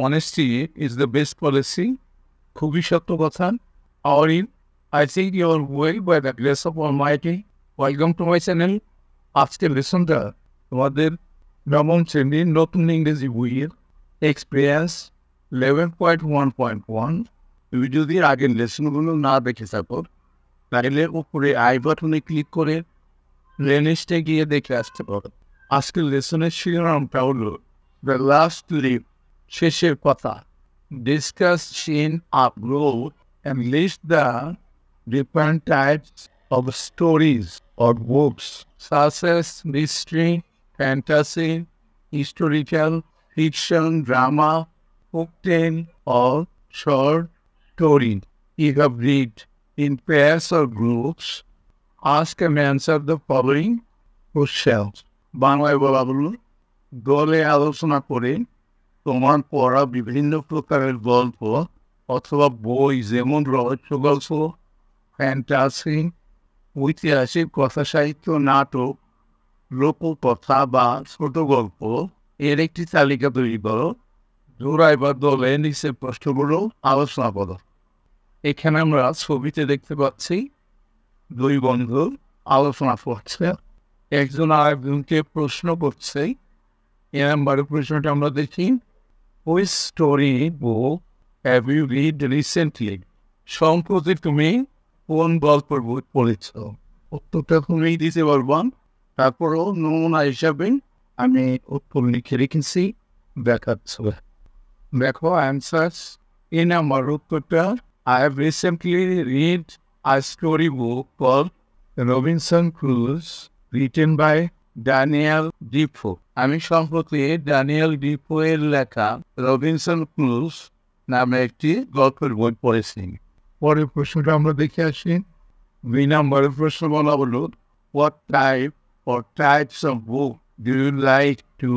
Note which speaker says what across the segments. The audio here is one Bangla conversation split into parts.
Speaker 1: honesty is the best policy. খুবই সত্য কথা। Aurin, I think you're well by the grace of Almighty. Welcome to my channel. আজকের লেসনটা তোমাদের নবম শ্রেণীর নতুন ইংরেজি বইয়ের এক্সপিরিয়েন্স 11.1.1। তুমি যদি আগের লেসনগুলো না দেখে থাকো তাহলে উপরে আই বাটনে ক্লিক করে প্লেলিস্টে গিয়ে দেখে আসতে পারো। আজকের লেসনের শিরোনামটা হলো দ্য লাস্ট লিভ, শেষের কথা। Discuss in upload and list the different types of stories or books such as mystery, fantasy, historical, fiction, drama, folktale, or short story you have read in pairs or groups. Ask and answer the following questions. বাংলায় বলা হলো, দলে আলোচনা করে তোমার পড়া বিভিন্ন প্রকারের গল্প অথবা বই, যেমন রহস্য গল্প, ফ্যান্টাসি, ঐতিহাসিক কথা সাহিত্য, নাটক, লোককথা বা ছোট গল্প এর একটি তালিকা তৈরি করো। জোড়ায় বা দলে নিচের প্রশ্নগুলো আলোচনা করো। এখানে আমরা ছবিতে দেখতে পাচ্ছি দুই বন্ধু আলোচনা করছে, একজন আরেকজনকে প্রশ্ন করছে। এ নাম্বারের প্রশ্নটা আমরা দেখি, which story book have you read recently? সম্প্রতি তুমি কোন গল্পের বই পড়েছ? উত্তরটা তুমি দিতে পারবান। তারপরও নমুনা হিসাবে আমি উত্তর লিখে রেখেছি, দেখাচ্ছ। দেখো অ্যান্সার্স। এ নাম্বার উত্তরটা, I have recently read a storybook called Robinson Crusoe, written by Daniel Defoe. আমি সম্প্রতি ড্যানিয়েল ডিফো এর লেখা রবিনসন ক্রুজ নামে একটি গল্পের বই পড়েছি। পরের প্রশ্নটা আমরা দেখে আসি। 2 নম্বরের প্রশ্ন বলা হলো, what type or types of book do you like to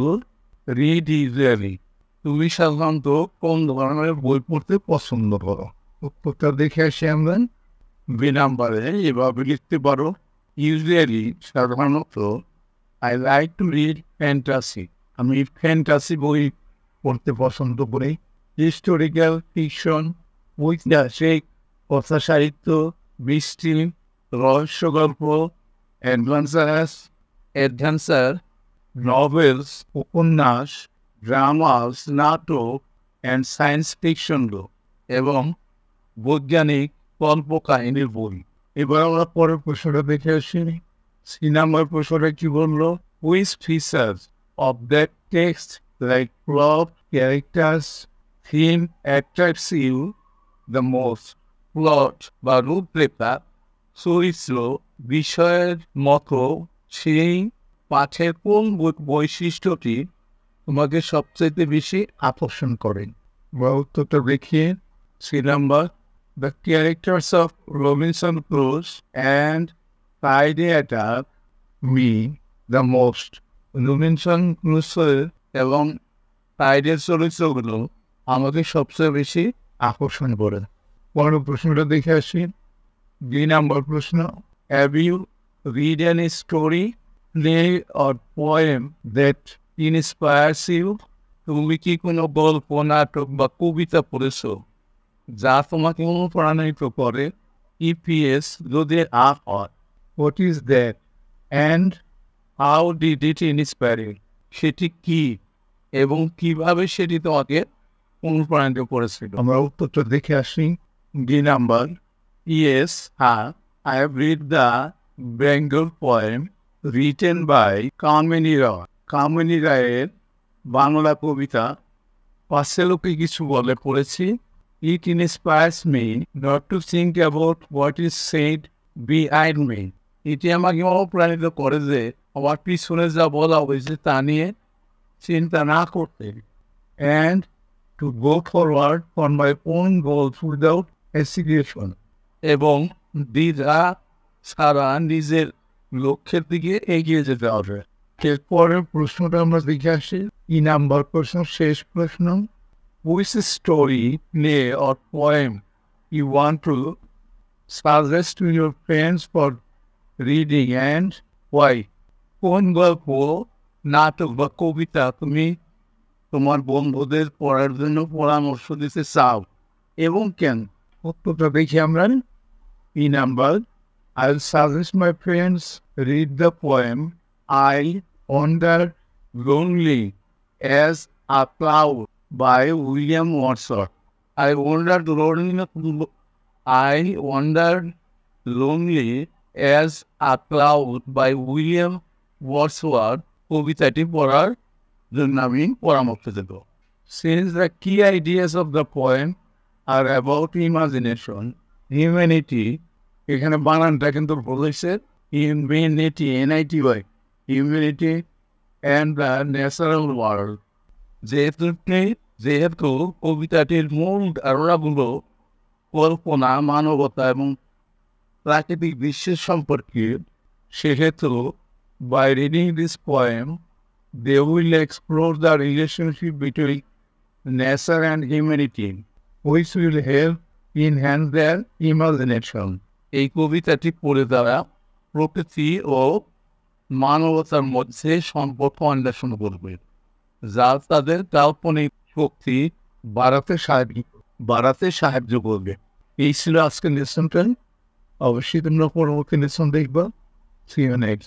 Speaker 1: read usually? তুমি সাধারণত কোন ধরনের বই পড়তে পছন্দ করো? উত্তরটা দেখে আসি আমরা। 2 নম্বরে এভাবে লিখতে পারো, ইউজুয়ালি সাধারণত I like to read fantasy. আমি ফ্যান্টাসি বই পড়তে পছন্দ করি। হিস্টোরিক্যাল ফিকশন, ঐতিহাসিক কথা সাহিত্য, মিস্ট্রি, রহস্য গল্প, অ্যাডভেঞ্চার নভেলস, উপন্যাস, ড্রামাস, নাটক অ্যান্ড সায়েন্স ফিকশন বুক এবং বৈজ্ঞানিক কল্পকাহিনীর বই। এবার আমরা পরের প্রশ্নটা দেখে আসি। 3 নম্বর প্রশ্নটা কি বললো, which features of that text like plot, characters, theme attracts you the most? Plot বা রূপরেখা, চরিত্র, বিষয়ের মতো সেই পাঠের কোন বৈশিষ্ট্যটি তোমাকে সবচেয়ে বেশি আকর্ষণ করে? বা উত্তরটা দেখিয়ে। 3 নম্বর, the characters of Robinson Crusoe and আইডিয়াটা me the most. Robinson Crusoe এবং আইডিয়ার চরিত্রগুলো আমাকে সবচেয়ে বেশি আকর্ষণ করে। পরের প্রশ্নটা দেখে আসি। 2 নম্বর প্রশ্ন, have you read any story, play or poem that inspires you? তুমি কি কোনো গল্প, নাটক বা কবিতা পড়েছো যা তোমাকে অনুপ্রাণিত করে? ইপিএস যদি আপ হয়, what is that and how did it inspire you? সেটি কি এবং কিভাবে সেটি তোমাকে অনুপ্রাণিত করেছিল? আমরা উত্তরটা দেখে আসি। 2 number, yes, I have read the Bengal poem written by কামিনী রায়। কামিনী রায়ের বাংলা কবিতা পাশেলোকে কিছু বলে পড়েছি। It inspires me not to think about what is said behind me. এটি আমাকে অনুপ্রাণিত করে যে আমার পিছনে যা বলা হয়েছে তা নিয়ে চিন্তা না করতে, and to go forward on my own goals without hesitation, এবং দ্বিধা ছাড়া নিজের লক্ষ্যের দিকে এগিয়ে যেতে হবে। এরপরের প্রশ্নটা আমরা দেখে আসি। 3 নাম্বার প্রশ্ন, শেষ প্রশ্ন, which story, play or poem you want to suggest to your friends for reading and why? কোন গল্প, নাটক বা কবিতা তুমি তোমার বন্ধুদের পড়ার জন্য পরামর্শ দিতে চাও এবং কেন? উত্তরটা দেখি আমরা। E number, I'll suggest my friends read the poem I Wander Lonely as a Cloud by William Wordsworth. I wandered lonely as a cloud by William Wordsworth কবিতাটি পড়ার জন্য আমি পরামর্শ দেব। Since the key ideas of the poem are about imagination, humanity, এখানে বানানটা কিন্তু বলেছে humanity, NITY, humanity and the natural world. যেহেতু কবিতাটির মূল ধারণাগুলো কল্পনা, মানবতা এবং প্রাকৃতিক বিশ্বের সম্পর্কে, সেহেতু by reading this poem they will explore the relationship between nature and humanity, which will help enhance their imagination. এই কবিতাটি পড়ে তারা প্রকৃতি ও মানবতার মধ্যে সম্পর্ক অন্বেষণ করবে, যা তাদের কাল্পনিক শক্তি বাড়াতে সাহায্য করবে। এই ছিল আজকের লেসনটা। অবশ্যই তোমরা পরবর্তী লেসন দেখবা। See you next.